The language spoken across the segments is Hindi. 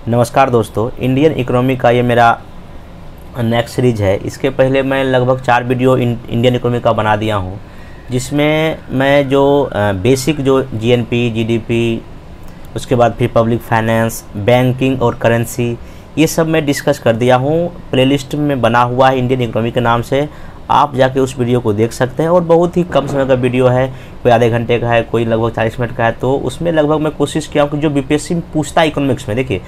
नमस्कार दोस्तों, इंडियन इकोनॉमी का ये मेरा नेक्स्ट सीरीज है। इसके पहले मैं लगभग 4 वीडियो इंडियन इकोनॉमी का बना दिया हूँ, जिसमें मैं जो बेसिक जो जीएनपी, जीडीपी, उसके बाद फिर पब्लिक फाइनेंस, बैंकिंग और करेंसी, ये सब मैं डिस्कस कर दिया हूँ। प्लेलिस्ट में बना हुआ है इंडियन इकोनॉमी के नाम से, आप जाके उस वीडियो को देख सकते हैं। और बहुत ही कम समय का वीडियो है, कोई आधे घंटे का है, कोई लगभग 40 मिनट का है। तो उसमें लगभग मैं कोशिश किया हूँ कि जो बीपीएससी में पूछता है इकोनॉमिक्स में, देखिए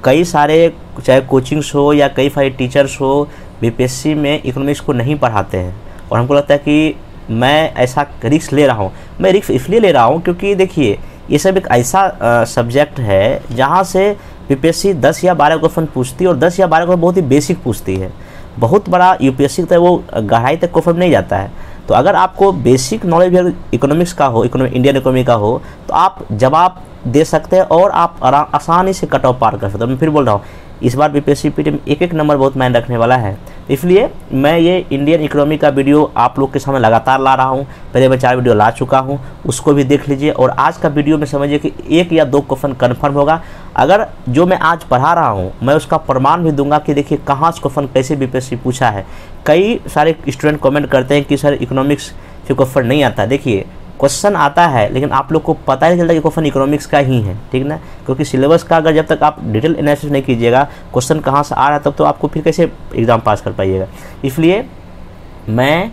कई सारे चाहे कोचिंग्स हो या कई सारे टीचर्स हो, बीपीएससी में इकोनॉमिक्स को नहीं पढ़ाते हैं। और हमको लगता है कि मैं ऐसा रिस्क ले रहा हूँ। मैं रिस्क इसलिए ले रहा हूँ क्योंकि देखिए ये सब एक ऐसा सब्जेक्ट है जहाँ से बीपीएससी 10 या 12 क्वेश्चन पूछती है, और 10 या 12 क्वेश्चन बहुत ही बेसिक पूछती है। बहुत बड़ा यूपीएससी तक वो गहराई तक क्वेश्चन नहीं जाता है। तो अगर आपको बेसिक नॉलेज भी इकोनॉमिक्स का हो, इंडियन इकोनॉमी का हो, तो आप जवाब दे सकते हैं और आप आसानी से कट ऑफ पार कर सकते हो। मैं फिर बोल रहा हूँ, इस बार बीपीएससी पीटी में एक नंबर बहुत मायने रखने वाला है। इसलिए मैं ये इंडियन इकोनॉमी का वीडियो आप लोग के सामने लगातार ला रहा हूँ। पहले मैं 4 वीडियो ला चुका हूँ, उसको भी देख लीजिए। और आज का वीडियो में समझिए कि 1 या 2 क्वेश्चन कन्फर्म होगा। अगर जो मैं आज पढ़ा रहा हूँ मैं उसका प्रमाण भी दूंगा कि देखिए कहाँ से क्वेश्चन कैसे बीपीएससी पूछा है। कई सारे स्टूडेंट कमेंट करते हैं कि सर इकोनॉमिक्स से क्वेश्चन नहीं आता। देखिए क्वेश्चन आता है, लेकिन आप लोग को पता ही नहीं चलता कि क्वेश्चन इकोनॉमिक्स का ही है, ठीक ना। क्योंकि सिलेबस का अगर जब तक आप डिटेल एनालिसिस नहीं कीजिएगा क्वेश्चन कहाँ से आ रहा है, तब तो आपको फिर कैसे एग्ज़ाम पास कर पाइएगा। इसलिए मैं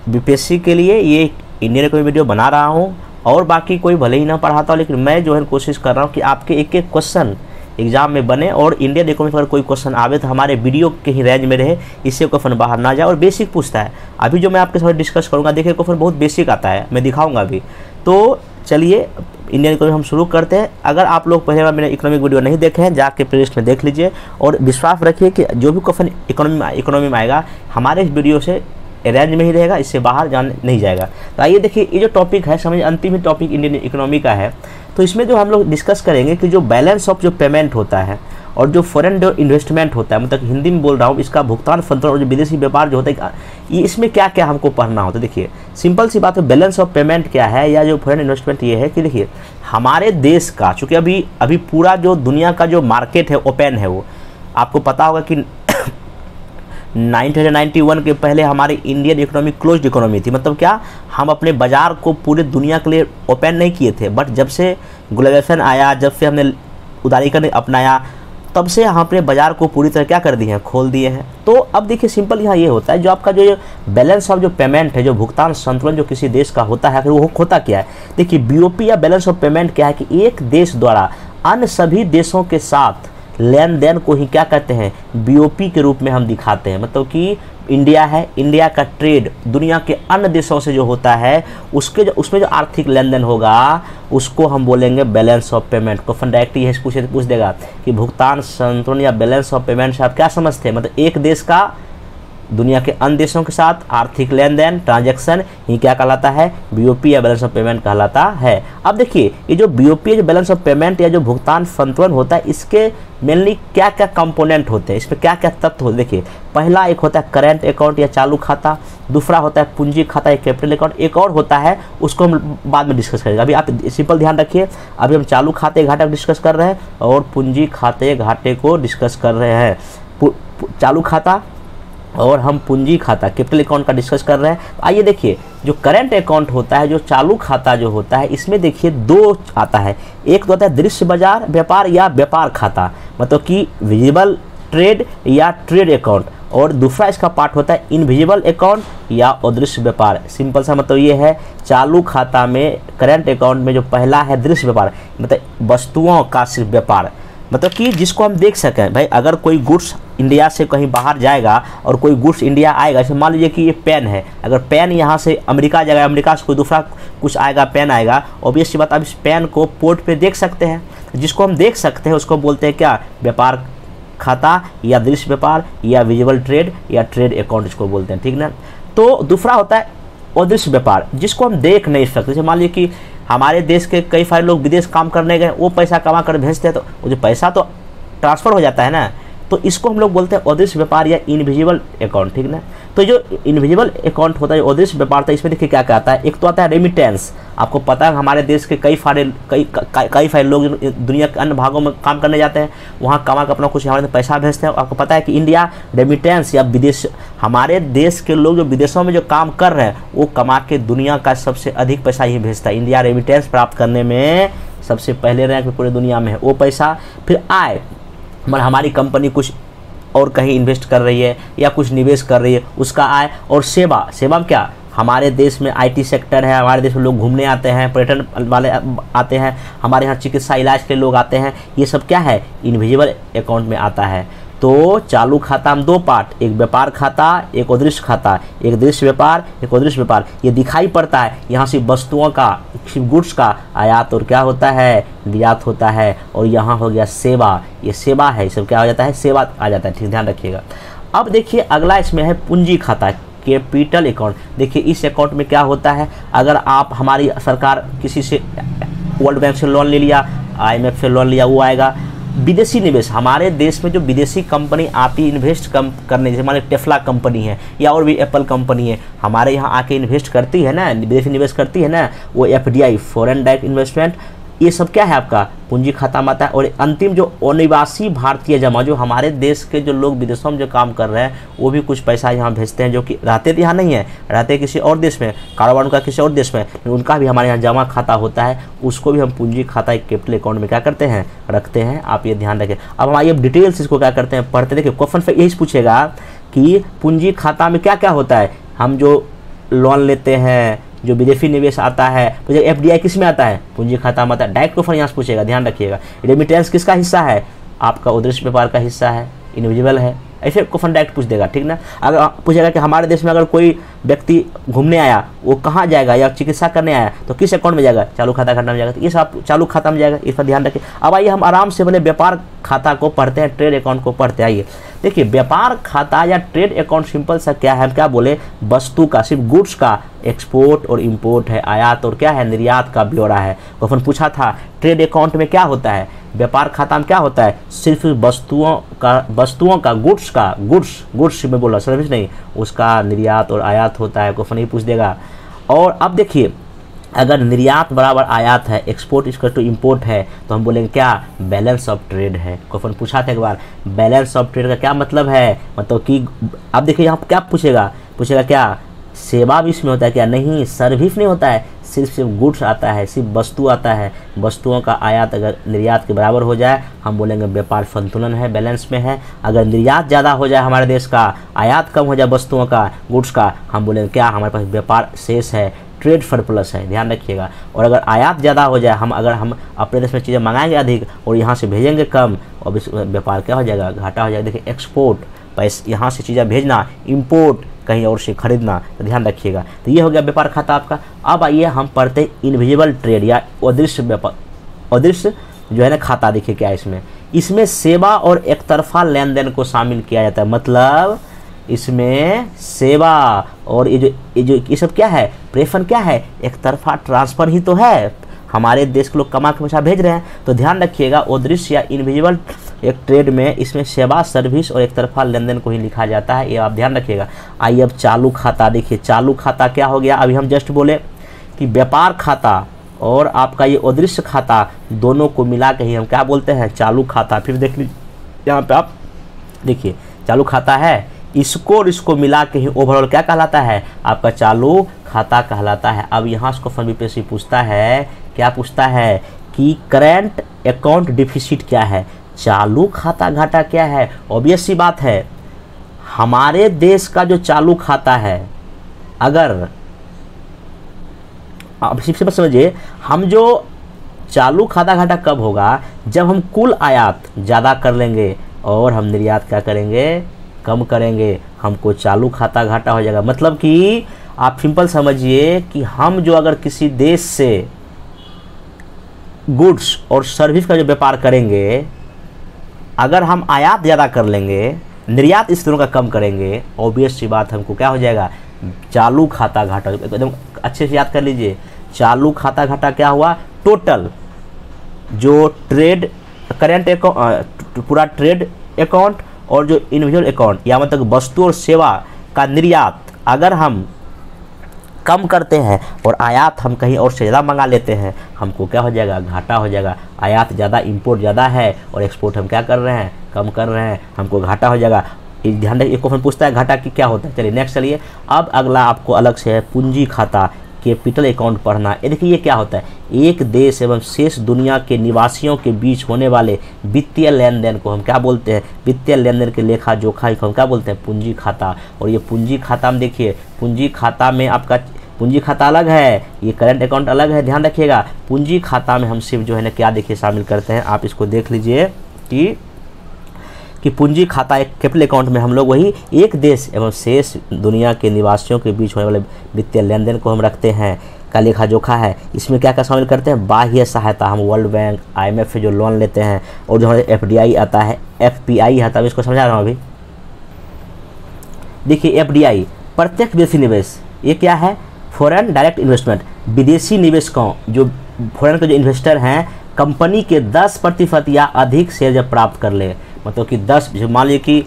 बीपीएससी के लिए ये इंडियन इकोनॉमी वीडियो बना रहा हूँ। और बाकी कोई भले ही ना पढ़ाता हो, लेकिन मैं जो है कोशिश कर रहा हूँ कि आपके एक क्वेश्चन एग्जाम में बने। और इंडियन इकोनॉमी पर कोई क्वेश्चन आवे तो हमारे वीडियो के ही रेंज में रहे, इससे क्वेश्चन बाहर ना जाए। और बेसिक पूछता है, अभी जो मैं आपके साथ डिस्कस करूंगा, देखिए क्वेश्चन बहुत बेसिक आता है, मैं दिखाऊंगा अभी। तो चलिए इंडियन इकोनॉमी हम शुरू करते हैं। अगर आप लोग पहले बार मेरे इकोनॉमिक वीडियो नहीं देखे हैं, जाके प्लेलिस्ट में देख लीजिए। और विश्वास रखिए कि जो भी क्वेश्चन इकोनॉमी में आएगा हमारे इस वीडियो से रेंज में ही रहेगा, इससे बाहर जाने नहीं जाएगा। तो आइए देखिए, ये जो टॉपिक है समझिए अंतिम ही टॉपिक इंडियन इकोनॉमी का है। तो इसमें जो हम लोग डिस्कस करेंगे कि जो बैलेंस ऑफ जो पेमेंट होता है और जो फॉरेन जो इन्वेस्टमेंट होता है, मतलब हिंदी में बोल रहा हूँ, इसका भुगतान संतुलन और जो विदेशी व्यापार जो होता है, ये इसमें क्या क्या हमको पढ़ना होता है। देखिए सिंपल सी बात है, बैलेंस ऑफ पेमेंट क्या है या जो फॉरेन इन्वेस्टमेंट ये है कि देखिए हमारे देश का, चूँकि अभी पूरा जो दुनिया का जो मार्केट है ओपन है, वो आपको पता होगा कि 1991 के पहले हमारी इंडियन इकोनॉमी क्लोज्ड इकोनॉमी थी। मतलब क्या, हम अपने बाज़ार को पूरे दुनिया के लिए ओपन नहीं किए थे। बट जब से ग्लोबलाइजेशन आया, जब से हमने उदारीकरण अपनाया, तब से हम अपने बाज़ार को पूरी तरह क्या कर दिए हैं, खोल दिए हैं। तो अब देखिए सिंपल यहाँ ये होता है, जो आपका जो बैलेंस ऑफ जो पेमेंट है, जो भुगतान संतुलन जो किसी देश का होता है, वो होता क्या है। देखिए बीओपी या बैलेंस ऑफ पेमेंट क्या है कि एक देश द्वारा अन्य सभी देशों के साथ लेन देन को ही क्या कहते हैं, बीओपी के रूप में हम दिखाते हैं। मतलब कि इंडिया है, इंडिया का ट्रेड दुनिया के अन्य देशों से जो होता है, उसमें जो आर्थिक लेन देन होगा उसको हम बोलेंगे balance of payment. Question direct ये पूछ देगा कि भुगतान संतुलन या बैलेंस ऑफ पेमेंट से आप क्या समझते हैं। मतलब एक देश का दुनिया के अन्य देशों के साथ आर्थिक लेन देन, ट्रांजैक्शन, ये क्या कहलाता है, बीओपी या बैलेंस ऑफ पेमेंट कहलाता है। अब देखिए ये जो बीओपी जो बैलेंस ऑफ पेमेंट या जो भुगतान संतुलन होता है, इसके मेनली क्या क्या कंपोनेंट होते हैं, इसमें क्या क्या तत्व होते हैं। देखिए पहला एक होता है करेंट अकाउंट या चालू खाता, दूसरा होता है पूंजी खाता या कैपिटल अकाउंट, एक और होता है उसको हम बाद में डिस्कस करेंगे। अभी आप सिंपल ध्यान रखिए, अभी हम चालू खाते घाटे को डिस्कस कर रहे हैं और पूंजी खाते घाटे को डिस्कस कर रहे हैं। चालू खाता और हम पूंजी खाता कैपिटल अकाउंट का डिस्कस कर रहे हैं। आइए देखिए, जो करंट अकाउंट होता है, जो चालू खाता जो होता है, इसमें देखिए 2 आता है। एक तो होता है दृश्य बाजार व्यापार या व्यापार खाता, मतलब कि विजिबल ट्रेड या ट्रेड अकाउंट, और दूसरा इसका पार्ट होता है इनविजिबल अकाउंट या अदृश्य व्यापार। सिंपल सा मतलब ये है, चालू खाता में करंट अकाउंट में जो पहला है दृश्य व्यापार, मतलब वस्तुओं का सिर्फ व्यापार, मतलब कि जिसको हम देख सकें। भाई अगर कोई गुड्स इंडिया से कहीं बाहर जाएगा और कोई गुड्स इंडिया आएगा, जैसे मान लीजिए कि ये पेन है, अगर पेन यहाँ से अमेरिका जाएगा, अमेरिका से कोई दूसरा कुछ आएगा, पेन आएगा, ऑब्वियस सी बात, अब इस पेन को पोर्ट पे देख सकते हैं। जिसको हम देख सकते हैं उसको बोलते हैं क्या, व्यापार खाता या दृश्य व्यापार या विजिबल ट्रेड या ट्रेड अकाउंट इसको बोलते हैं, ठीक ना। तो दूसरा होता है अदृश्य व्यापार, जिसको हम देख नहीं सकते। जैसे मान लीजिए कि हमारे देश के कई सारे लोग विदेश काम करने गए, वो पैसा कमा कर भेजते हैं, तो वो जो पैसा तो ट्रांसफ़र हो जाता है ना, तो इसको हम लोग बोलते हैं अदृश्य व्यापार या इनविजिबल अकाउंट, ठीक ना। तो जो इनविजिबल अकाउंट होता है, अदृश्य व्यापार होता है, इसमें देखिए क्या क्या आता है। एक तो आता है रेमिटेंस। आपको पता है हमारे देश के कई सारे लोग दुनिया के अन्य भागों में काम करने जाते हैं, वहाँ कमा कर अपना कुछ हमारे पैसा भेजते हैं। आपको पता है कि इंडिया रेमिटेंस या विदेश, हमारे देश के लोग जो विदेशों में जो काम कर रहे हैं वो कमा के दुनिया का सबसे अधिक पैसा ही भेजता है। इंडिया रेमिटेंस प्राप्त करने में सबसे पहले रैंक में पूरे दुनिया में है। वो पैसा फिर आए, मतलब हमारी कंपनी कुछ और कहीं इन्वेस्ट कर रही है या कुछ निवेश कर रही है, उसका आय। और सेवा, सेवा में क्या, हमारे देश में आईटी सेक्टर है, हमारे देश में लोग घूमने आते हैं, पर्यटन वाले आते हैं, हमारे यहाँ चिकित्सा इलाज के लोग आते हैं, ये सब क्या है, इनविजिबल अकाउंट में आता है। तो चालू खाता में दो पार्ट, एक व्यापार खाता, एक अदृश्य खाता, एक दृश्य व्यापार, एक अदृश्य व्यापार। ये दिखाई पड़ता है, यहाँ से वस्तुओं का, गुड्स का आयात और क्या होता है, निर्यात होता है। और यहाँ हो गया सेवा, ये सेवा है, सब क्या हो जाता है, सेवा आ जाता है। ठीक, ध्यान रखिएगा। अब देखिए अगला इसमें है पूंजी खाता, कैपिटल अकाउंट। देखिए इस अकाउंट में क्या होता है, अगर आप, हमारी सरकार किसी से वर्ल्ड बैंक से लोन ले लिया, IMF से लोन लिया, वो आएगा। विदेशी निवेश, हमारे देश में जो विदेशी कंपनी आती इन्वेस्ट करने, जैसे हमारे टेस्ला कंपनी है या और भी एप्पल कंपनी है, हमारे यहाँ आके इन्वेस्ट करती है ना, विदेशी निवेश करती है ना, वो FDI, फॉरेन डायरेक्ट इन्वेस्टमेंट, ये सब क्या है आपका पूंजी खाता में आता है। और अंतिम जो अनिवासी भारतीय जमा, जो हमारे देश के जो लोग विदेशों में जो काम कर रहे हैं वो भी कुछ पैसा यहाँ भेजते हैं, जो कि रहते तो यहाँ नहीं है, रहते किसी और देश में, कारोबार उनका किसी और देश में, उनका भी हमारे यहाँ जमा खाता होता है, उसको भी हम पूंजी खाता एक कैपिटल अकाउंट में क्या करते हैं, रखते हैं। आप ये ध्यान रखें। अब हम आइए डिटेल्स इसको क्या करते हैं, पढ़ते। देखिए क्वेश्चन पे यही पूछेगा कि पूंजी खाता में क्या क्या होता है। हम जो लोन लेते हैं, जो विदेशी निवेश आता है, तो FDI किस में आता है, पूंजी खाता में आता है। डायरेक्ट क्वेश्चन यहाँ से पूछेगा, ध्यान रखिएगा। रेमिटेंस किसका हिस्सा है, आपका अदृश्य व्यापार का हिस्सा है, इनविजिबल है। ऐसे क्वेश्चन डायरेक्ट पूछ देगा, ठीक ना। अगर पूछेगा कि हमारे देश में अगर कोई व्यक्ति घूमने आया, वो कहाँ जाएगा, या चिकित्सा करने आया, तो किस अकाउंट में जाएगा, चालू खाता में जाएगा। तो ये सब चालू खाता में जाएगा, इस पर ध्यान रखें। अब आइए हम आराम से बोले व्यापार खाता को पढ़ते हैं, ट्रेड अकाउंट को पढ़ते हैं। आइए देखिए व्यापार खाता या ट्रेड अकाउंट सिंपल सा क्या है, हम क्या बोले, वस्तु का, सिर्फ गुड्स का एक्सपोर्ट और इंपोर्ट है, आयात और क्या है, निर्यात का ब्यौरा है। क्वेश्चन पूछा था ट्रेड अकाउंट में क्या होता है, व्यापार खाता में क्या होता है, सिर्फ वस्तुओं का गुड्स में बोला, सर्विस नहीं, उसका निर्यात और आयात होता है। क्वेश्चन ये पूछ देगा। और अब देखिए अगर निर्यात बराबर आयात है, एक्सपोर्ट इक्वल टू इंपोर्ट है, तो हम बोलेंगे क्या, बैलेंस ऑफ ट्रेड है। क्वेश्चन पूछा था एक बार, बैलेंस ऑफ ट्रेड का क्या मतलब है, मतलब कि अब देखिए यहाँ क्या पूछेगा क्या, सेवा भी इसमें होता है क्या, नहीं, सर्विस नहीं होता है, सिर्फ गुड्स आता है, सिर्फ वस्तु आता है। वस्तुओं का आयात अगर निर्यात के बराबर हो जाए, हम बोलेंगे व्यापार संतुलन है, बैलेंस में है। अगर निर्यात ज़्यादा हो जाए हमारे देश का, आयात कम हो जाए वस्तुओं का, गुड्स का, हम बोलेंगे क्या, हमारे पास व्यापार शेष है, ट्रेड सरप्लस है, ध्यान रखिएगा। और अगर आयात ज़्यादा हो जाए, अगर हम अपने देश में चीज़ें मंगाएंगे अधिक और यहाँ से भेजेंगे कम, और व्यापार क्या हो जाएगा, घाटा हो जाएगा। देखिए एक्सपोर्ट, पैसे यहाँ से चीज़ें भेजना, इंपोर्ट कहीं और से खरीदना, तो ध्यान रखिएगा। तो ये हो गया व्यापार खाता आपका। अब आइए हम पढ़ते हैं इनविजिबल ट्रेड या अदृश्य व्यापार, अदृश्य जो है ना खाता। देखिए क्या है इसमें सेवा और एक तरफा लेन देन को शामिल किया जाता है। मतलब इसमें सेवा और ये सब क्या है, प्रेषण क्या है, एक तरफा ट्रांसफर ही तो है। हमारे देश के लोग कमा के पैसा भेज रहे हैं, तो ध्यान रखिएगा अदृश्य या इनविजिबल एक ट्रेड में इसमें सेवा, सर्विस और एक तरफा लेन देन को ही लिखा जाता है, ये आप ध्यान रखिएगा। आइए अब चालू खाता देखिए, चालू खाता क्या हो गया, अभी हम जस्ट बोले कि व्यापार खाता और आपका ये अदृश्य खाता दोनों को मिला के ही हम क्या बोलते हैं, चालू खाता। फिर देख लीजिए यहाँ पे आप देखिए चालू खाता है, इसको और इसको मिला के ही ओवरऑल क्या कहलाता है, आपका चालू खाता कहलाता है। अब यहाँ से क्वेश्चन बीपीएससी पूछता है, क्या पूछता है कि करंट अकाउंट डिफिसिट क्या है, चालू खाता घाटा क्या है। ऑब्वियस सी बात है, हमारे देश का जो चालू खाता है, अगर आप सिर्फ समझिए, हम जो चालू खाता घाटा कब होगा, जब हम कुल आयात ज़्यादा कर लेंगे और हम निर्यात क्या करेंगे, कम करेंगे, हमको चालू खाता घाटा हो जाएगा। मतलब कि आप सिंपल समझिए कि हम जो अगर किसी देश से गुड्स और सर्विस का जो व्यापार करेंगे, अगर हम आयात ज़्यादा कर लेंगे, निर्यात इस दोनों का कम करेंगे, ऑब्वियस सी बात हमको क्या हो जाएगा, चालू खाता घाटा। एकदम अच्छे से याद कर लीजिए, चालू खाता घाटा क्या हुआ, टोटल जो ट्रेड करेंट अकाउंट, पूरा ट्रेड अकाउंट और जो इंडिविजुअल अकाउंट, या मतलब वस्तु और सेवा का निर्यात अगर हम कम करते हैं और आयात हम कहीं और से ज़्यादा मंगा लेते हैं, हमको क्या हो जाएगा, घाटा हो जाएगा। आयात ज़्यादा, इंपोर्ट ज़्यादा है और एक्सपोर्ट हम क्या कर रहे हैं, कम कर रहे हैं, हमको घाटा हो जाएगा। ध्यान रखिए, एक क्वेश्चन पूछता है घाटा की क्या होता है। चलिए नेक्स्ट चलिए। अब अगला आपको अलग से है पूंजी खाता, कैपिटल अकाउंट पढ़ना। ये देखिए ये क्या होता है, एक देश एवं शेष दुनिया के निवासियों के बीच होने वाले वित्तीय लेन देन को हम क्या बोलते हैं, वित्तीय लेन देन के लेखा जोखा को हम क्या बोलते हैं, पूंजी खाता। और ये पूंजी खाता में देखिए, पूंजी खाता में आपका पूंजी खाता अलग है, ये करंट अकाउंट अलग है। ध्यान रखिएगा, पूंजी खाता में हम सिर्फ जो है ना क्या देखिए शामिल करते हैं, आप इसको देख लीजिए कि पूंजी खाता एक कैपिटल अकाउंट में हम लोग वही एक देश एवं शेष दुनिया के निवासियों के बीच होने वाले वित्तीय लेन देन को हम रखते हैं का लेखा जोखा है। इसमें क्या क्या शामिल करते हैं, बाह्य सहायता, हम वर्ल्ड बैंक IMF से जो लोन लेते हैं, और जो हमारे FDI आता है, FPI आता है, इसको समझा रहा हूँ अभी। देखिए FDI प्रत्यक्ष विदेशी निवेश, ये क्या है, फॉरेन डायरेक्ट इन्वेस्टमेंट। विदेशी निवेशकों जो फॉरेन के जो इन्वेस्टर हैं, कंपनी के 10% या अधिक शेयर जब प्राप्त कर ले, मतलब कि 10, मान लीजिए कि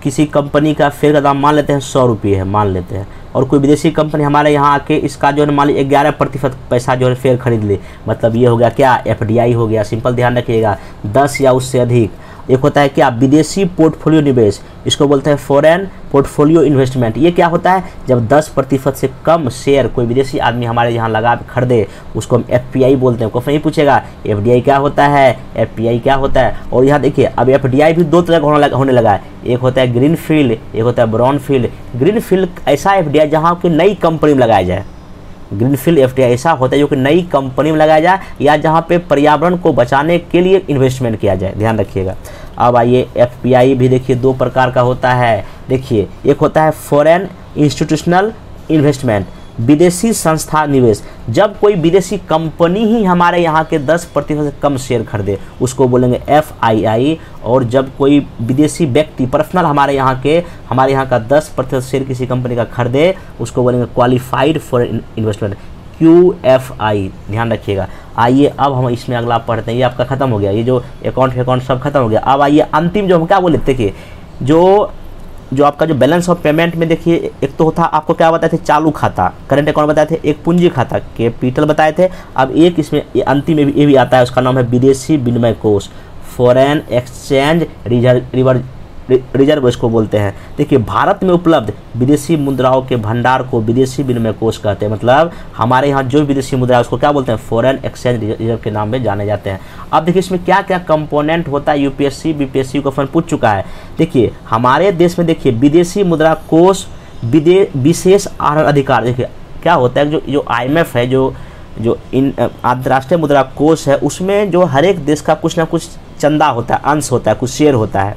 किसी कंपनी का शेयर का दाम मान लेते हैं 100 रुपये है, मान लेते हैं, और कोई विदेशी कंपनी हमारे यहाँ आके इसका जो है मान लीजिए 11% पैसा जो है शेयर खरीद ले, मतलब ये हो गया क्या, FDI हो गया। सिंपल ध्यान रखिएगा, 10 या उससे अधिक। एक होता है क्या, विदेशी पोर्टफोलियो निवेश, इसको बोलते हैं फॉरेन पोर्टफोलियो इन्वेस्टमेंट। ये क्या होता है, जब 10% से कम शेयर कोई विदेशी आदमी हमारे यहाँ लगा खरीदे, उसको हम FPI बोलते हैं। क्वेश्चन नहीं पूछेगा FDI क्या होता है, FPI क्या होता है। और यहाँ देखिए अब FDI भी दो तरह का होने लगा है, एक होता है ग्रीन फील्ड, एक होता है ब्राउन फील्ड। ग्रीन फील्ड ऐसा FDI जहाँ की नई कंपनी में लगाया जाए, ग्रीनफील्ड FDI ऐसा होता है जो कि नई कंपनी में लगाया जाए या जहां पे पर्यावरण को बचाने के लिए इन्वेस्टमेंट किया जाए। ध्यान रखिएगा। अब आइए FPI भी देखिए दो प्रकार का होता है। देखिए एक होता है फॉरेन इंस्टीट्यूशनल इन्वेस्टमेंट, विदेशी संस्था निवेश। जब कोई विदेशी कंपनी ही हमारे यहाँ के 10% से कम शेयर खरीदे, उसको बोलेंगे FII। और जब कोई विदेशी व्यक्ति पर्सनल हमारे यहाँ का 10% शेयर किसी कंपनी का खरीदे, उसको बोलेंगे क्वालिफाइड फॉर इन्वेस्टमेंट, QFI। ध्यान रखिएगा। आइए अब हम इसमें अगला पढ़ते हैं। ये आपका खत्म हो गया, ये जो अकाउंट सब खत्म हो गया। अब आइए अंतिम जो हम क्या बोले, देखिए जो आपका जो बैलेंस ऑफ पेमेंट में देखिए, एक तो होता आपको क्या बताए थे, चालू खाता करंट अकाउंट बताए थे, एक पूंजी खाता कैपिटल बताए थे। अब एक इसमें अंतिम में ये भी आता है, उसका नाम है विदेशी विनिमय कोष, फॉरेन एक्सचेंज रिजर्व इसको बोलते हैं। देखिए भारत में उपलब्ध विदेशी मुद्राओं के भंडार को विदेशी विनिमय कोष कहते हैं। मतलब हमारे यहाँ जो विदेशी मुद्रा है उसको क्या बोलते हैं, फॉरेन एक्सचेंज रिजर्व के नाम में जाने जाते हैं। अब देखिए इसमें क्या क्या कंपोनेंट होता है, UPSC BPSC को पूछ चुका है। देखिए हमारे देश में देखिए विदेशी मुद्रा कोष विशेष आहरण अधिकार, देखिए क्या होता है, जो IMF है, जो अंतर्राष्ट्रीय मुद्रा कोष है, उसमें जो हर एक देश का कुछ ना कुछ चंदा होता है, अंश होता है, कुछ शेयर होता है।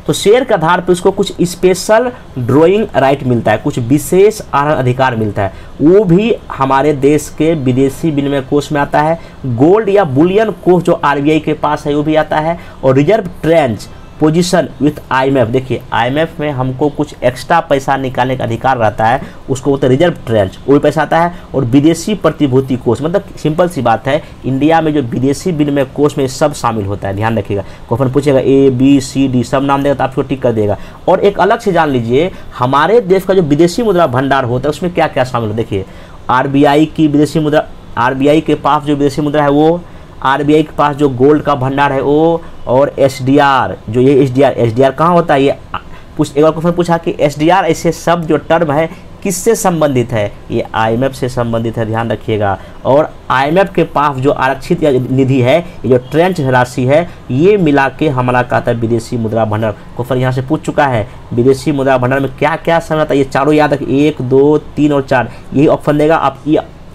तो शेयर के आधार पर उसको कुछ स्पेशल ड्रॉइंग राइट मिलता है, कुछ विशेष आहरण अधिकार मिलता है, वो भी हमारे देश के विदेशी विनिमय कोष में आता है। गोल्ड या बुलियन कोष जो RBI के पास है वो भी आता है। और reserve trench position with IMF, देखिए IMF में हमको कुछ एक्स्ट्रा पैसा निकालने का अधिकार रहता है, उसको बोलते हैं रिजर्व ट्रेंच, वो भी पैसा आता है। और विदेशी प्रतिभूति कोष, मतलब सिंपल सी बात है, इंडिया में जो विदेशी विनिमय कोष में सब शामिल होता है। ध्यान रखिएगा, क्वेश्चन पूछेगा ABCD सब नाम देगा तो आपको टिक कर देगा। और एक अलग से जान लीजिए, हमारे देश का जो विदेशी मुद्रा भंडार होता है उसमें क्या क्या शामिल है। देखिए RBI की विदेशी मुद्रा, RBI के पास जो विदेशी मुद्रा है वो, RBI के पास जो गोल्ड का भंडार है वो, और SDR, जो ये SDR कहाँ होता है, ये एक बार क्वेश्चन पूछा कि SDR ऐसे सब जो टर्म है किससे संबंधित है, ये IMF से संबंधित है। ध्यान रखिएगा। और IMF के पास जो आरक्षित या निधि है, ये जो ट्रेंच राशि है, ये मिला के हमारा कहता है विदेशी मुद्रा भंडार। क्वेश्चन यहाँ से पूछ चुका है विदेशी मुद्रा भंडार में क्या क्या शामिल होता है, ये चारों याद रखिए, 1 2 3 और 4 यही ऑप्शन देगा। आप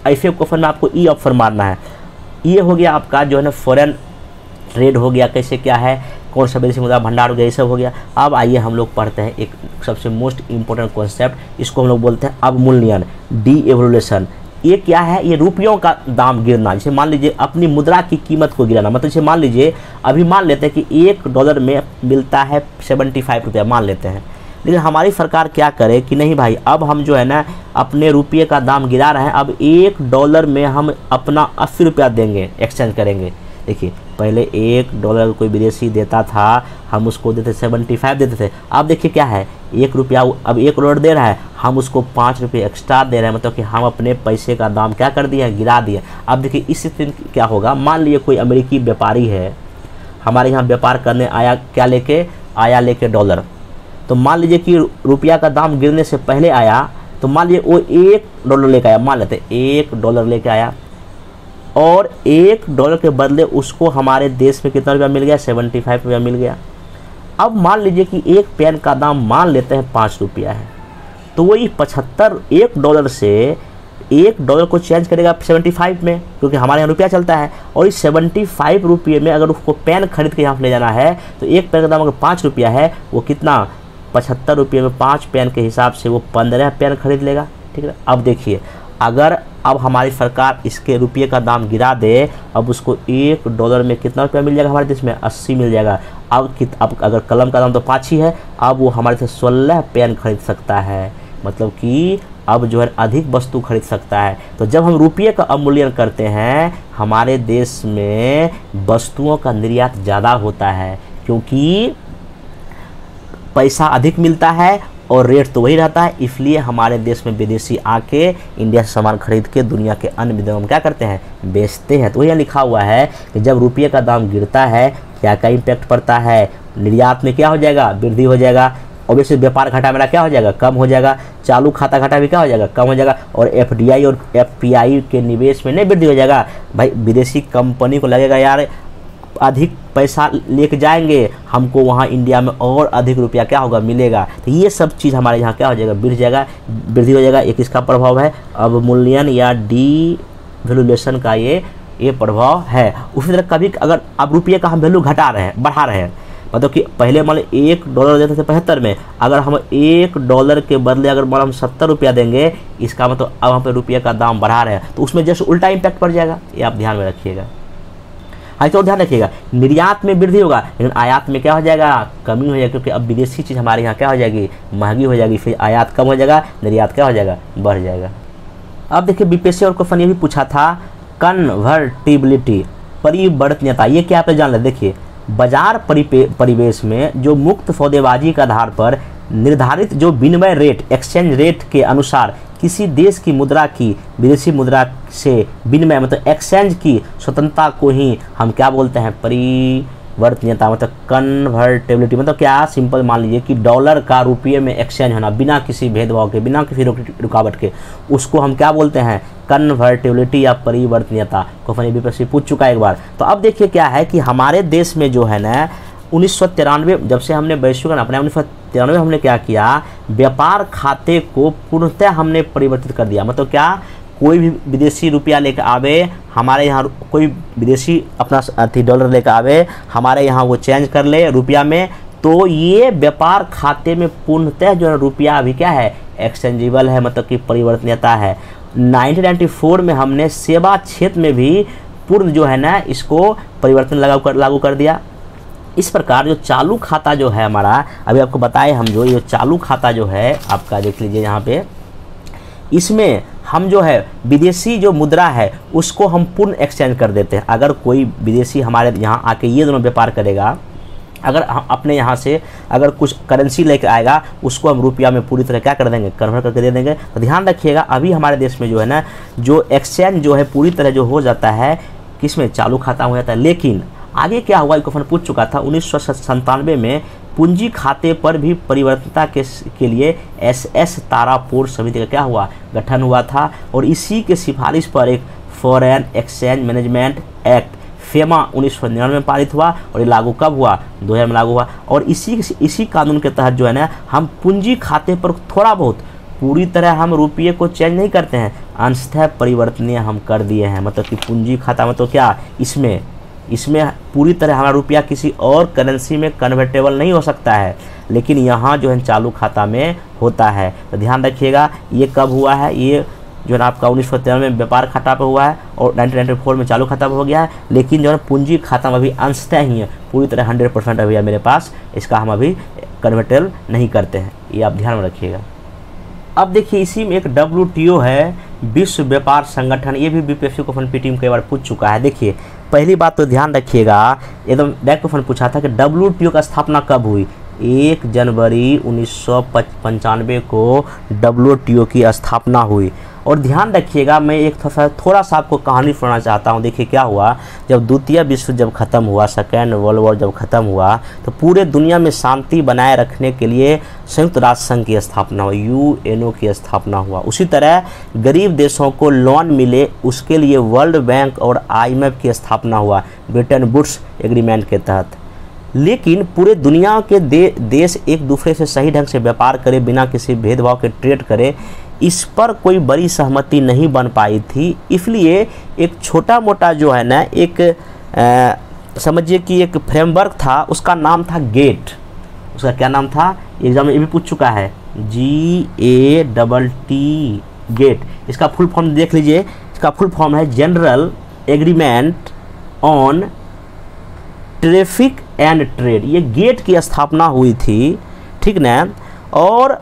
ऐसे क्वेश्चन में आपको ई ऑप्शन मारना है। ये हो गया आपका जो है ना फॉरेन ट्रेड हो गया, कैसे क्या है, कौन सा विदेशी मुद्रा भंडार हो गया, ये सब हो गया। अब आइए हम लोग पढ़ते हैं एक सबसे मोस्ट इम्पोर्टेंट कॉन्सेप्ट, इसको हम लोग बोलते हैं अवमूल्यन, डीएवल्यूएशन। ये क्या है, ये रुपयों का दाम गिरना। जैसे मान लीजिए अपनी मुद्रा की कीमत को गिराना, मतलब जैसे मान लीजिए अभी मान लेते हैं कि $1 में मिलता है 75 रुपया, मान लेते हैं। लेकिन हमारी सरकार क्या करे कि नहीं भाई, अब हम जो है ना अपने रुपये का दाम गिरा रहे हैं, अब $1 में हम अपना 80 रुपया देंगे, एक्सचेंज करेंगे। देखिए पहले $1 कोई विदेशी देता था हम उसको देते 75 देते थे। अब देखिए क्या है, ₹1 अब $1 दे रहा है, हम उसको ₹5 एक्स्ट्रा दे रहे हैं, मतलब कि हम अपने पैसे का दाम क्या कर दिए, गिरा दिए। अब देखिए इस स्थिति क्या होगा, मान लीजिए कोई अमेरिकी व्यापारी है हमारे यहाँ व्यापार करने आया, क्या लेके आया, लेके डॉलर। तो मान लीजिए कि रुपया का दाम गिरने से पहले आया, तो मान लीजिए वो $1 लेके आया, मान लेते $1 लेके आया, और $1 के बदले उसको हमारे देश में कितना रुपया मिल गया, 75 रुपया मिल गया। अब मान लीजिए कि एक पेन का दाम मान लेते हैं ₹5 है, तो वही $1 से $1 को चेंज करेगा 75 में, क्योंकि हमारे यहाँ रुपया चलता है। और इस 75 रुपये में अगर उसको पेन खरीद के यहाँ ले जाना है, तो एक पेन का दाम अगर ₹5 है, वो कितना, ₹75 में 5 पेन के हिसाब से वो 15 पेन खरीद लेगा। ठीक है, अब देखिए अगर अब हमारी सरकार इसके रुपये का दाम गिरा दे, अब उसको $1 में कितना रुपया मिल जाएगा हमारे देश में, 80 मिल जाएगा। अब अगर कलम का दाम तो 5 ही है, अब वो हमारे से 16 पेन खरीद सकता है, मतलब कि अब जो है अधिक वस्तु खरीद सकता है। तो जब हम रुपये का अवमूल्यन करते हैं, हमारे देश में वस्तुओं का निर्यात ज़्यादा होता है, क्योंकि पैसा अधिक मिलता है और रेट तो वही रहता है। इसलिए हमारे देश में विदेशी आके इंडिया से सामान खरीद के दुनिया के अन्य विदेशों में क्या करते हैं, बेचते हैं। तो यहाँ लिखा हुआ है कि जब रुपये का दाम गिरता है क्या क्या इम्पैक्ट पड़ता है, निर्यात में क्या हो जाएगा, वृद्धि हो जाएगा। ऑब्वियसली व्यापार घाटा मेरा क्या हो जाएगा, कम हो जाएगा। चालू खाता घाटा भी क्या हो जाएगा, कम हो जाएगा। और FDI और FPI के निवेश में नहीं वृद्धि हो जाएगा। भाई विदेशी कंपनी को लगेगा यार अधिक पैसा लेके जाएंगे, हमको वहाँ इंडिया में और अधिक रुपया क्या होगा, मिलेगा। तो ये सब चीज़ हमारे यहाँ क्या हो जाएगा, वृद्धि हो जाएगा। एक इसका प्रभाव है अवमूल्यन या डीवैल्यूएशन का ये प्रभाव है। उसी तरह कभी अगर अब रुपये का हम वैल्यू घटा रहे हैं, बढ़ा रहे हैं, मतलब कि पहले मान लो $1 देते थे 75 में, अगर हम $1 के बदले अगर मान हम 70 रुपया देंगे, इसका मतलब अब हम पे रुपये का दाम बढ़ा रहे हैं, तो उसमें जैसे उल्टा इम्पैक्ट पड़ जाएगा। ये आप ध्यान में रखिएगा। हाँ तो ध्यान रखिएगा, निर्यात में वृद्धि होगा लेकिन आयात में क्या हो जाएगा, कमी हो जाएगी, क्योंकि अब विदेशी चीज़ हमारे यहाँ क्या हो जाएगी, महंगी हो जाएगी। फिर आयात कम हो जाएगा, निर्यात क्या हो जाएगा, बढ़ जाएगा। अब देखिए बीपीएससी और क्वेश्चन ये भी पूछा था, कन्वर्टिबिलिटी, परिवर्तनीयता, ये क्या आप जान लें। देखिए बाजार परिवेश में जो मुक्त सौदेबाजी के आधार पर निर्धारित जो विनिमय रेट, एक्सचेंज रेट के अनुसार किसी देश की मुद्रा की विदेशी मुद्रा से विनिमय मतलब एक्सचेंज की स्वतंत्रता को ही हम क्या बोलते हैं, परिवर्तनीयता, मतलब कन्वर्टेबिलिटी। मतलब क्या, सिंपल मान लीजिए कि डॉलर का रुपये में एक्सचेंज होना बिना किसी भेदभाव के, बिना किसी रुकावट के, उसको हम क्या बोलते हैं, कन्वर्टेबिलिटी या परिवर्तनीयता। क्वेश्चन बीपीएससी पूछ चुका है एक बार। तो अब देखिए क्या है कि हमारे देश में जो है ना 1993 जब से हमने वैश्वीकरण अपने 1993 हमने क्या किया, व्यापार खाते को पूर्णतः हमने परिवर्तित कर दिया। मतलब क्या, कोई भी विदेशी रुपया लेकर आवे हमारे यहाँ, कोई विदेशी अपना डॉलर लेकर आवे हमारे यहाँ, वो चेंज कर ले रुपया में, तो ये व्यापार खाते में पूर्णतः जो है रुपया अभी क्या है, एक्सचेंजेबल है, मतलब कि परिवर्तनीयता है। 1994 में हमने सेवा क्षेत्र में भी पूर्ण जो है ना इसको परिवर्तन लागू कर दिया। इस प्रकार जो चालू खाता जो है हमारा, अभी आपको बताए हम, जो ये चालू खाता जो है आपका देख लीजिए यहाँ पे, इसमें हम जो है विदेशी जो मुद्रा है उसको हम पूर्ण एक्सचेंज कर देते हैं। अगर कोई विदेशी हमारे यहाँ आके ये दोनों व्यापार करेगा, अगर हम अपने यहाँ से अगर कुछ करेंसी लेकर आएगा उसको हम रुपया में पूरी तरह क्या कर देंगे, कन्वर्ट करके दे देंगे। तो ध्यान रखिएगा अभी हमारे देश में जो है ना जो एक्सचेंज जो है पूरी तरह जो हो जाता है किसमें, चालू खाता हो जाता है। लेकिन आगे क्या हुआ, क्वेश्चन पूछ चुका था 1997 में पूंजी खाते पर भी परिवर्तनता के लिए SS तारापुर समिति का क्या हुआ, गठन हुआ था। और इसी के सिफारिश पर एक foreign exchange management act FEMA 1999 में पारित हुआ और ये लागू कब हुआ, 2000 में लागू हुआ। और इसी कानून के तहत जो है ना हम पूंजी खाते पर थोड़ा बहुत, पूरी तरह हम रुपये को चेंज नहीं करते हैं, अंशतः परिवर्तनीय हम कर दिए हैं। मतलब कि पूंजी खाता में तो क्या, इसमें पूरी तरह हमारा रुपया किसी और करेंसी में कन्वर्टेबल नहीं हो सकता है, लेकिन यहाँ जो है चालू खाता में होता है। तो ध्यान रखिएगा ये कब हुआ है, ये जो है आपका 1993 में व्यापार खाता पे हुआ है और 1994 में चालू खाता पे हो गया है। लेकिन जो है पूंजी खाता में अभी अंशतः ही है, पूरी तरह 100% अभी है मेरे पास, इसका हम अभी कन्वर्टेबल नहीं करते हैं, ये आप ध्यान में रखिएगा। अब देखिए इसी में एक WTO है, विश्व व्यापार संगठन, ये भी बीपीएससी को पीटी में कई बार पूछ चुका है। देखिए पहली बात तो ध्यान रखिएगा, एकदम डायरेक्ट क्वेश्चन पूछा था कि WTO का स्थापना कब हुई। 1 जनवरी 1995 को WTO की स्थापना हुई। और ध्यान रखिएगा, मैं एक थोड़ा सा आपको कहानी सुनाना चाहता हूँ। देखिए क्या हुआ, जब द्वितीय विश्व जब ख़त्म हुआ, सेकेंड वर्ल्ड वॉर जब ख़त्म हुआ, तो पूरे दुनिया में शांति बनाए रखने के लिए संयुक्त राष्ट्र संघ की स्थापना हुई, UNO की स्थापना हुआ। उसी तरह गरीब देशों को लोन मिले, उसके लिए वर्ल्ड बैंक और IMF की स्थापना हुआ ब्रिटेन वुड्स एग्रीमेंट के तहत। लेकिन पूरे दुनिया के देश एक दूसरे से सही ढंग से व्यापार करे, बिना किसी भेदभाव के ट्रेड करे, इस पर कोई बड़ी सहमति नहीं बन पाई थी। इसलिए एक छोटा मोटा जो है ना, एक समझिए कि एक फ्रेमवर्क था, उसका नाम था गेट। उसका क्या नाम था, एग्जाम में ये भी पूछ चुका है, GATT गेट। इसका फुल फॉर्म देख लीजिए, इसका फुल फॉर्म है general agreement on traffic and trade. ये गेट की स्थापना हुई थी, ठीक ना। और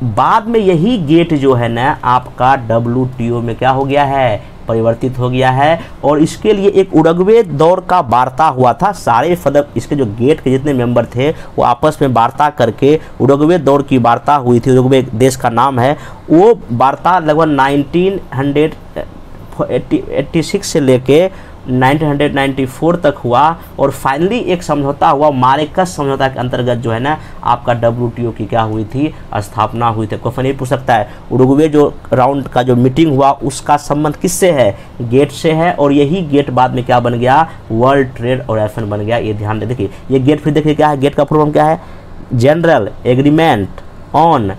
बाद में यही गेट जो है ना आपका WTO में क्या हो गया है, परिवर्तित हो गया है। और इसके लिए एक उरुग्वे दौर का वार्ता हुआ था। सारे सदस्य, इसके जो गेट के जितने मेंबर थे वो आपस में वार्ता करके उरुग्वे दौर की वार्ता हुई थी। उरुग्वे देश का नाम है। वो वार्ता लगभग 1986 से लेके 1994 तक हुआ। और फाइनली एक समझौता हुआ, मारेकस समझौता के अंतर्गत जो है ना आपका WTO की क्या हुई थी, स्थापना हुई थी। क्वेश्चन ये पूछ सकता है, उरुग्वे जो राउंड का जो मीटिंग हुआ उसका संबंध किससे है, गेट से है। और यही गेट बाद में क्या बन गया, वर्ल्ड ट्रेड ऑर्गेनाइजेशन बन गया। ये ध्यान दे, देखिए ये गेट, फिर देखिए क्या है, गेट का फुल फॉर्म क्या है, general agreement on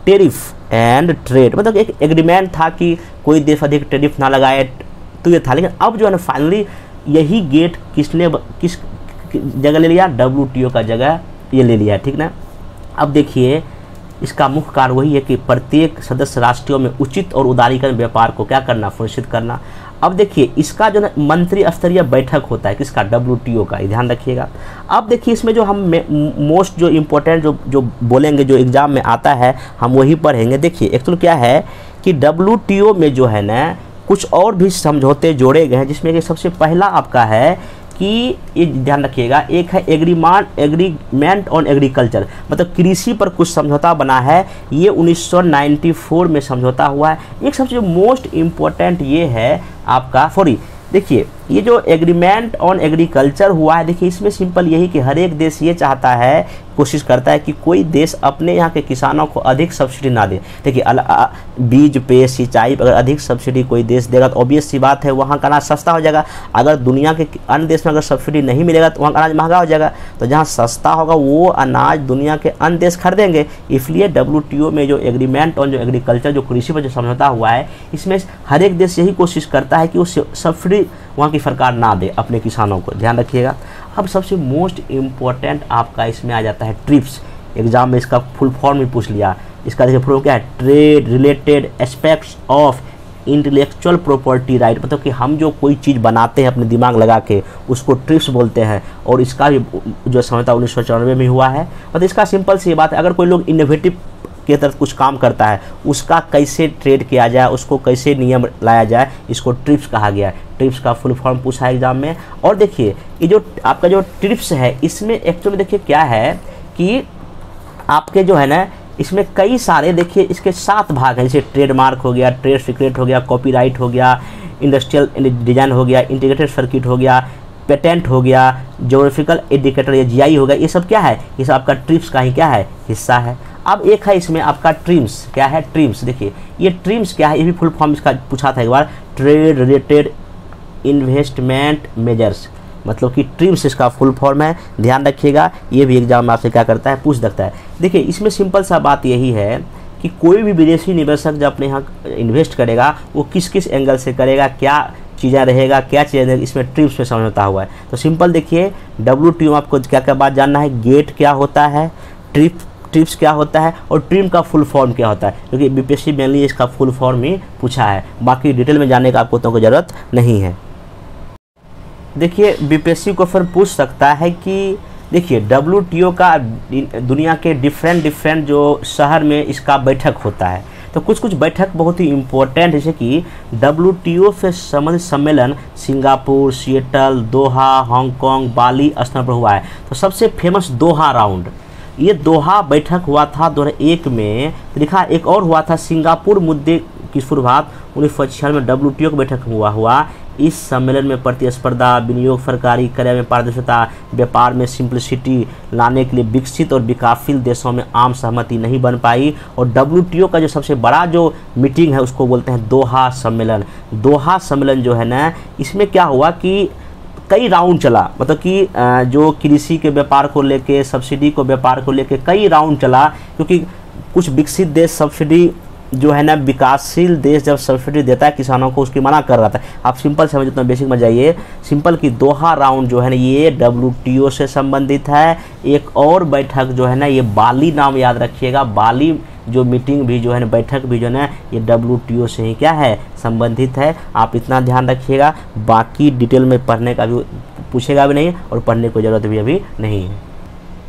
tariff and trade. मतलब एक एग्रीमेंट था कि कोई देश अधिक टेरिफ ना लगाए, तो ये था। लेकिन अब जो है ना फाइनली यही गेट किस जगह ले लिया, WTO का जगह ये ले लिया, ठीक ना। अब देखिए इसका मुख्य कार्य वही है कि प्रत्येक सदस्य राष्ट्रों में उचित और उदारीकरण व्यापार को क्या करना, सुनिश्चित करना। अब देखिए इसका जो ना मंत्री स्तरीय बैठक होता है, किसका, WTO का, ध्यान रखिएगा। अब देखिए इसमें जो हम मोस्ट जो इम्पोर्टेंट जो बोलेंगे, जो एग्जाम में आता है, हम वही पढ़ेंगे। देखिए एक्चुअल क्या है कि WTO में जो है ना कुछ और भी समझौते जोड़े गए हैं, जिसमें कि सबसे पहला आपका है कि ये ध्यान रखिएगा, एक है एग्रीमेंट ऑन एग्रीकल्चर, मतलब कृषि पर कुछ समझौता बना है। ये 1994 में समझौता हुआ है। एक सबसे मोस्ट इम्पोर्टेंट ये है आपका, देखिए ये जो एग्रीमेंट ऑन एग्रीकल्चर हुआ है, देखिए इसमें सिंपल यही कि हर एक देश ये चाहता है, कोशिश करता है कि कोई देश अपने यहाँ के किसानों को अधिक सब्सिडी ना दे। देखिए बीज पे, सिंचाई पे अगर अधिक सब्सिडी कोई देश देगा तो ऑब्वियस सी बात है वहाँ का अनाज सस्ता हो जाएगा। अगर दुनिया के अन्य देश में अगर सब्सिडी नहीं मिलेगा तो वहाँ का अनाज महंगा हो जाएगा। तो जहाँ सस्ता होगा वो अनाज दुनिया के अन्य देश खरीदेंगे। इसलिए WTO में जो एग्रीमेंट ऑन जो एग्रीकल्चर, जो कृषि पर जो समझौता हुआ है, इसमें हर एक देश यही कोशिश करता है कि वो सब्सिडी वहाँ की सरकार ना दे अपने किसानों को, ध्यान रखिएगा। अब सबसे मोस्ट इम्पोर्टेंट आपका इसमें आ जाता है ट्रिप्स। एग्जाम में इसका फुल फॉर्म भी पूछ लिया। इसका देखिए फुल क्या है, trade related aspects of intellectual property right. मतलब कि हम जो कोई चीज़ बनाते हैं अपने दिमाग लगा के, उसको ट्रिप्स बोलते हैं। और इसका भी जो समझौता 1994 में हुआ है। मतलब इसका सिंपल सी बात है, अगर कोई लोग इनोवेटिव के तरफ कुछ काम करता है, उसका कैसे ट्रेड किया जाए, उसको कैसे नियम लाया जाए, इसको ट्रिप्स कहा गया है। ट्रिप्स का फुल फॉर्म पूछा है एग्जाम में। और देखिए ये जो आपका जो ट्रिप्स है, इसमें एक्चुअली देखिए क्या है कि आपके जो है ना इसमें कई सारे, देखिए इसके 7 भाग हैं। जैसे ट्रेडमार्क हो गया, ट्रेड सीक्रेट हो गया, कॉपीराइट हो गया, इंडस्ट्रियल डिजाइन हो गया, इंटीग्रेटेड सर्किट हो गया, पेटेंट हो गया, ज्योग्राफिकल इंडिकेटर या GI हो गया। ये सब क्या है, ये सब आपका ट्रिप्स का ही क्या है, हिस्सा है। अब एक है इसमें आपका ट्रिम्स, क्या है, ट्रिम्स। देखिए ये ट्रिम्स क्या है, ये भी फुल फॉर्म इसका पूछा था एक बार, ट्रेड रिलेटेड इन्वेस्टमेंट मेजर्स। मतलब कि ट्रिम्स इसका फुल फॉर्म है, ध्यान रखिएगा। ये भी एग्जाम में आपसे क्या करता है, पूछ सकता है। देखिए इसमें सिंपल सा बात यही है कि कोई भी विदेशी निवेशक जब अपने यहाँ इन्वेस्ट करेगा, वो किस किस एंगल से करेगा, क्या चीज़ें रहेगा, क्या चीज़ें, इसमें ट्रिप्स में समझौता हुआ है। तो सिंपल देखिए WTO आपको क्या क्या बात जानना है, गेट क्या होता है, ट्रिप्स क्या होता है, और ट्रिम का फुल फॉर्म क्या होता है, क्योंकि BPSC मेनली इसका फुल फॉर्म ही पूछा है। बाकी डिटेल में जानने का आपको तो कोई ज़रूरत नहीं है। देखिए BPSC क्वेश्चन पूछ सकता है कि देखिए WTO का दुनिया के डिफरेंट जो शहर में इसका बैठक होता है। तो कुछ कुछ बैठक बहुत ही इम्पोर्टेंट, जैसे कि WTO से संबंधित सम्मेलन सिंगापुर, सिएटल, दोहा, हांगकांग, बाली स्थान पर हुआ है। तो सबसे फेमस दोहा राउंड, ये दोहा बैठक हुआ था 2001 में। लिखा एक और हुआ था सिंगापुर मुद्दे की शुरुआत 1996 में WTO की बैठक हुआ। इस सम्मेलन में प्रतिस्पर्धा, विनियोग, सरकारी क्रय में पारदर्शिता, व्यापार में सिंप्लिसिटी लाने के लिए विकसित और विकासशील देशों में आम सहमति नहीं बन पाई। और WTO का जो सबसे बड़ा जो मीटिंग है उसको बोलते हैं दोहा सम्मेलन। दोहा सम्मेलन जो है ना, इसमें क्या हुआ कि कई राउंड चला, मतलब कि जो कृषि के व्यापार को लेके, सब्सिडी को व्यापार को लेके कई राउंड चला, क्योंकि कुछ विकसित देश सब्सिडी जो है ना, विकासशील देश जब सब्सिडी देता है किसानों को, उसकी मना कर रहा था। आप सिंपल समझ, उतना बेसिक में जाइए, सिंपल कि दोहा राउंड जो है ना ये WTO से संबंधित है। एक और बैठक जो है ना, ये बाली नाम याद रखिएगा, बाली जो मीटिंग भी जो है ना, बैठक भी जो है ना, ये WTO से ही क्या है, संबंधित है। आप इतना ध्यान रखिएगा, बाकी डिटेल में पढ़ने का भी पूछेगा भी नहीं और पढ़ने की ज़रूरत भी अभी नहीं है।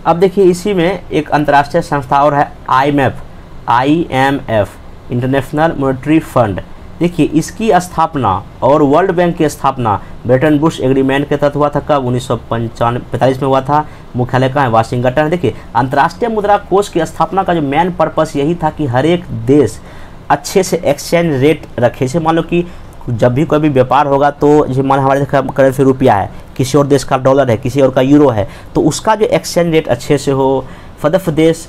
अब देखिए इसी में एक अंतर्राष्ट्रीय संस्था और है IMF, इंटरनेशनल मॉनेटरी फंड। देखिए इसकी स्थापना और वर्ल्ड बैंक की स्थापना ब्रेटन वुड्स एग्रीमेंट के तहत हुआ था। कब? 1945 में हुआ था। मुख्यालय कहाँ है? वाशिंगटन। देखिए अंतर्राष्ट्रीय मुद्रा कोष की स्थापना का जो मेन पर्पस यही था कि हर एक देश अच्छे से एक्सचेंज रेट रखे। जैसे मान लो कि जब भी कोई भी व्यापार होगा तो जैसे मान हमारे करेंसी रुपया है, किसी और देश का डॉलर है, किसी और का यूरो है, तो उसका जो एक्सचेंज रेट अच्छे से हो। फदफ देश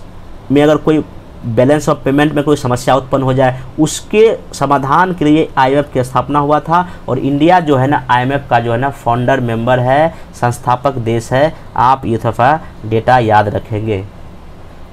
में अगर कोई बैलेंस ऑफ पेमेंट में कोई समस्या उत्पन्न हो जाए, उसके समाधान के लिए IMF की स्थापना हुआ था। और इंडिया जो है ना IMF का जो है ना फाउंडर मेंबर है, संस्थापक देश है। आप ये थोड़ा डेटा याद रखेंगे।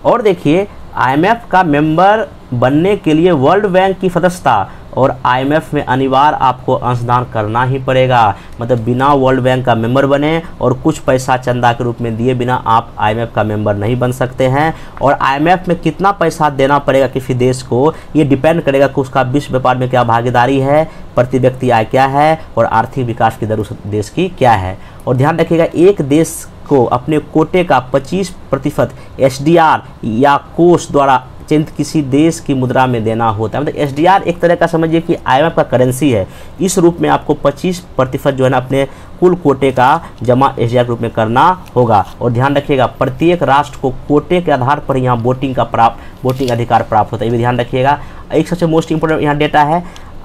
और देखिए IMF का मेंबर बनने के लिए वर्ल्ड बैंक की सदस्यता और IMF में अनिवार्य आपको अंशदान करना ही पड़ेगा। मतलब बिना वर्ल्ड बैंक का मेंबर बने और कुछ पैसा चंदा के रूप में दिए बिना आप IMF का मेंबर नहीं बन सकते हैं। और IMF में कितना पैसा देना पड़ेगा किसी देश को, ये डिपेंड करेगा कि उसका विश्व व्यापार में क्या भागीदारी है, प्रति व्यक्ति आय क्या है और आर्थिक विकास की दर उस देश की क्या है। और ध्यान रखिएगा एक देश को अपने कोटे का 25% SDR या कोष द्वारा चयनित किसी देश की मुद्रा में देना होता है। मतलब SDR एक तरह का समझिए कि IMF का करेंसी है। इस रूप में आपको 25% जो है ना अपने कुल कोटे का जमा SDR के रूप में करना होगा। और ध्यान रखिएगा प्रत्येक राष्ट्र को कोटे के आधार पर यहाँ वोटिंग अधिकार प्राप्त होता है, ये भी ध्यान रखिएगा। एक सबसे मोस्ट इंपोर्टेंट यहाँ डेटा है,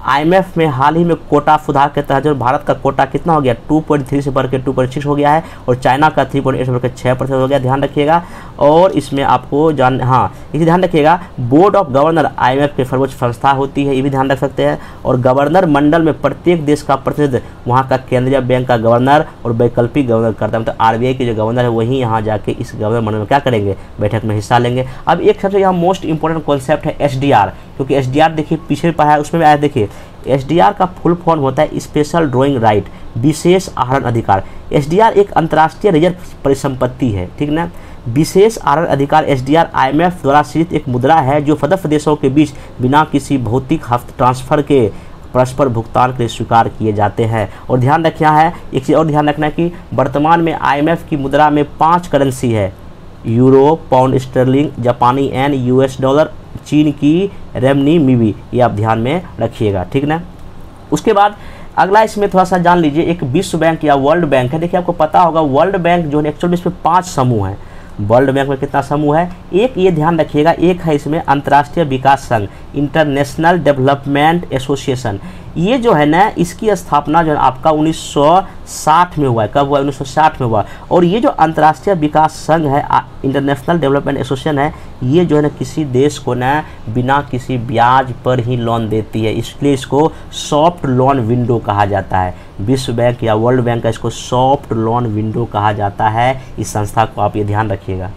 IMF में हाल ही में कोटा सुधार के तहत जो भारत का कोटा कितना हो गया, 2.3 से बढ़ के 2.6 हो गया है। और चाइना का 3.8 से बढ़ के 6% हो गया। ध्यान रखिएगा। और इसमें आपको इसे ध्यान रखिएगा, बोर्ड ऑफ गवर्नर IMF की सर्वोच्च संस्था होती है, ये भी ध्यान रख सकते हैं। और गवर्नर मंडल में प्रत्येक देश का प्रतिनिधि वहाँ का केंद्रीय बैंक का गवर्नर और वैकल्पिक गवर्नर करता है। मतलब RBI के जो गवर्नर है वही यहाँ जाके इस गवर्नर मंडल में क्या करेंगे, बैठक में हिस्सा लेंगे। अब एक सबसे यहाँ मोस्ट इंपॉर्टेंट कॉन्सेप्ट है SDR, क्योंकि SDR देखिए पीछे पढ़ा है उसमें आया। देखिए SDR का फुल फॉर्म होता है स्पेशल ड्रॉइंग राइट, विशेष आहरण अधिकार। SDR एक अंतर्राष्ट्रीय रिजर्व परिसंपत्ति है, ठीक ना। विशेष आहरण अधिकार SDR IMF द्वारा सृजित एक मुद्रा है जो सदस्य देशों के बीच बिना किसी भौतिक ट्रांसफर के परस्पर भुगतान के लिए स्वीकार किए जाते हैं। और ध्यान रखना है, एक चीज़ और ध्यान रखना है कि वर्तमान में IMF की मुद्रा में 5 करेंसी है, यूरो, पाउंड स्टर्लिंग, जापानी येन, US डॉलर, चीन की रेमनीमीबी, ये आप ध्यान में रखिएगा, ठीक ना। उसके बाद अगला इसमें थोड़ा सा जान लीजिए, एक विश्व बैंक या वर्ल्ड बैंक है। देखिए आपको पता होगा वर्ल्ड बैंक जो है एक्चुअल में इसमें 5 समूह हैं। वर्ल्ड बैंक में कितना समूह है? एक, ये ध्यान रखिएगा, एक है इसमें अंतर्राष्ट्रीय विकास संघ, इंटरनेशनल डेवलपमेंट एसोसिएशन। ये जो है ना इसकी स्थापना जो है आपका 1960 में हुआ है। कब हुआ? 1960 में हुआ। और ये जो अंतर्राष्ट्रीय विकास संघ है, इंटरनेशनल डेवलपमेंट एसोसिएशन है, ये जो है ना किसी देश को ना बिना किसी ब्याज पर ही लोन देती है, इसलिए इसको सॉफ्ट लोन विंडो कहा जाता है। विश्व बैंक या वर्ल्ड बैंक का इसको सॉफ्ट लोन विंडो कहा जाता है। इस संस्था को आप ये ध्यान रखिएगा।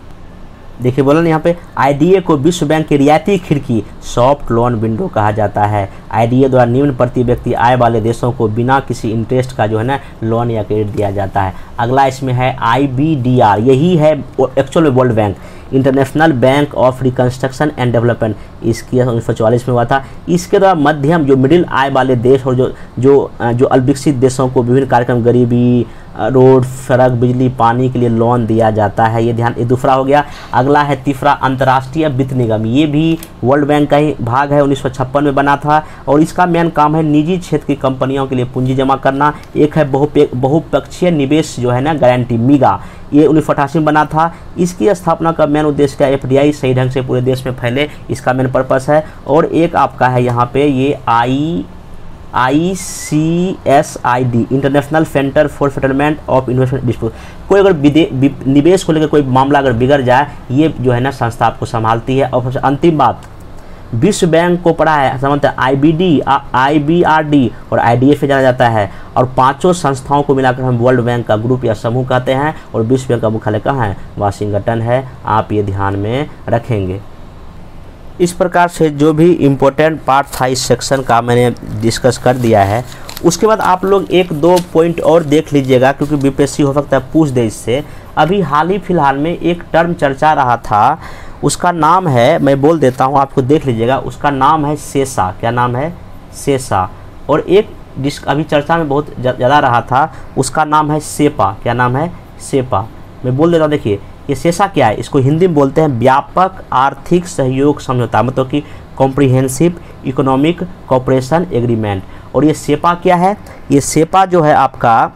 देखिए बोला ना यहाँ पे, IDA को विश्व बैंक की रियायती खिड़की सॉफ्ट लोन विंडो कहा जाता है। IDA द्वारा निम्न प्रति व्यक्ति आय वाले देशों को बिना किसी इंटरेस्ट का जो है ना लोन या क्रेडिट दिया जाता है। अगला इसमें है IBDR, यही है एक्चुअल में world bank, international bank of reconstruction and development. इसकी 1944 में हुआ था। इसके द्वारा मध्यम जो मिडिल आय वाले देश और जो अल्पविकसित देशों को विभिन्न कार्यक्रम, गरीबी रोड, सड़क, बिजली, पानी के लिए लोन दिया जाता है। ये ध्यान, ये दूसरा हो गया। अगला है तीसरा, अंतर्राष्ट्रीय वित्त निगम। ये भी वर्ल्ड बैंक का ही भाग है, 1956 में बना था और इसका मेन काम है निजी क्षेत्र की कंपनियों के लिए पूंजी जमा करना। एक है बहुपक्षीय निवेश जो है ना गारंटी, मीगा, ये 1988 में बना था। इसकी स्थापना का मेन उद्देश्य क्या है, FDI सही ढंग से पूरे देश में फैले, इसका मेन पर्पस है। और एक आपका है यहाँ पे ये ICSID, international centre for settlement of investment dispute. कोई अगर निवेश को लेकर कोई मामला अगर बिगड़ जाए, ये जो है ना संस्था आपको संभालती है। और सबसे अंतिम बात, विश्व बैंक को पढ़ा है, समझते हैं IBRD और IDF जाना जाता है। और पांचों संस्थाओं को मिलाकर हम वर्ल्ड बैंक का ग्रुप या समूह कहते हैं। और विश्व बैंक का मुख्यालय कहाँ है, वाशिंगटन है। आप ये ध्यान में रखेंगे। इस प्रकार से जो भी इम्पोर्टेंट पार्ट था इस सेक्शन का मैंने डिस्कस कर दिया है। उसके बाद आप लोग एक दो पॉइंट और देख लीजिएगा, क्योंकि BPSC हो सकता है पूछ दे इससे। अभी हाल ही फिलहाल में एक टर्म चर्चा रहा था, उसका नाम है, मैं बोल देता हूँ आपको देख लीजिएगा, उसका नाम है सेसा। क्या नाम है, सेसा। और एक जिस अभी चर्चा में बहुत ज़्यादा रहा था, उसका नाम है सेपा। क्या नाम है, सेपा। मैं बोल देता हूँ, देखिए ये सेसा क्या है, इसको हिंदी में बोलते हैं व्यापक आर्थिक सहयोग समझौता, मतलब कि कॉम्प्रिहेंसिव इकोनॉमिक कोऑपरेशन एग्रीमेंट। और ये सेपा क्या है, ये सेपा जो है आपका,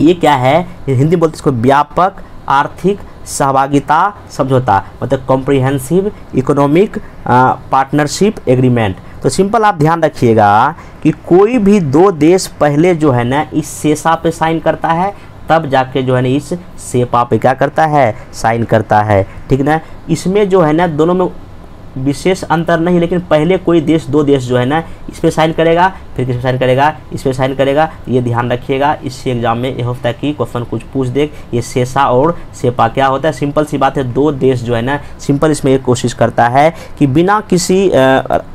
ये क्या है, ये हिंदी बोलते हैं इसको व्यापक आर्थिक सहभागिता समझौता, मतलब कॉम्प्रिहेंसिव इकोनॉमिक पार्टनरशिप एग्रीमेंट। तो सिंपल आप ध्यान रखिएगा कि कोई भी दो देश पहले जो है ना इस सेसा पे साइन करता है, तब जाके जो है ना इस सेपा पे क्या करता है, साइन करता है। ठीक ना, इसमें जो है ना दोनों में विशेष अंतर नहीं, लेकिन पहले कोई देश, दो देश जो है ना इस पे साइन करेगा, फिर किस पे साइन करेगा, इस पे साइन करेगा। ये ध्यान रखिएगा, इस एग्जाम में ये होता है कि क्वेश्चन कुछ पूछ दे, ये सेसा और सेपा क्या होता है। सिंपल सी बात है, दो देश जो है ना, सिंपल इसमें एक कोशिश करता है कि बिना किसी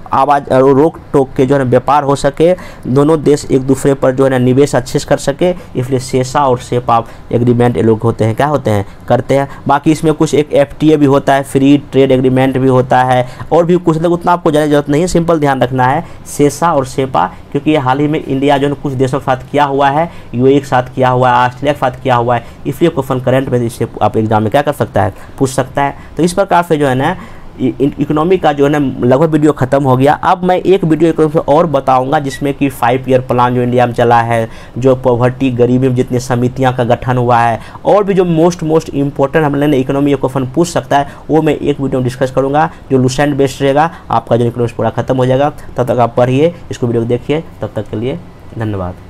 आवाज़ रोक टोक के जो है ना व्यापार हो सके, दोनों देश एक दूसरे पर जो है ना निवेश अच्छे से कर सके, इसलिए सेसा और सेपा एग्रीमेंट ये लोग होते हैं, क्या होते हैं, करते हैं। बाकी इसमें कुछ एक FTA भी होता है, फ्री ट्रेड एग्रीमेंट भी होता है, और भी कुछ, मतलब उतना आपको जाने की जरूरत नहीं है, सिंपल ध्यान रखना है सेसा और सेपा, क्योंकि ये हाल ही में इंडिया जो है कुछ देशों के साथ किया हुआ है, UAE के साथ किया हुआ है, ऑस्ट्रेलिया के साथ किया हुआ है, इसलिए क्वेश्चन करंट में इससे आप एग्जाम में क्या कर सकता है, पूछ सकता है। तो इस प्रकार से जो है ना इकोनॉमी का जो है ना लगभग वीडियो ख़त्म हो गया। अब मैं एक वीडियो इकोनॉमी और बताऊंगा, जिसमें कि 5 ईयर प्लान जो इंडिया में चला है, जो पॉवर्टी, गरीबी में जितनी समितियां का गठन हुआ है, और भी जो मोस्ट इंपॉर्टेंट हमने इकोनॉमी का क्वेश्चन पूछ सकता है, वो मैं एक वीडियो में डिस्कस करूँगा, जो लुसेंट बेस्ड रहेगा। आपका जो इकोनॉमिक्स पूरा खत्म हो जाएगा, तब तक आप पढ़िए, इसको वीडियो को देखिए। तब तक के लिए धन्यवाद।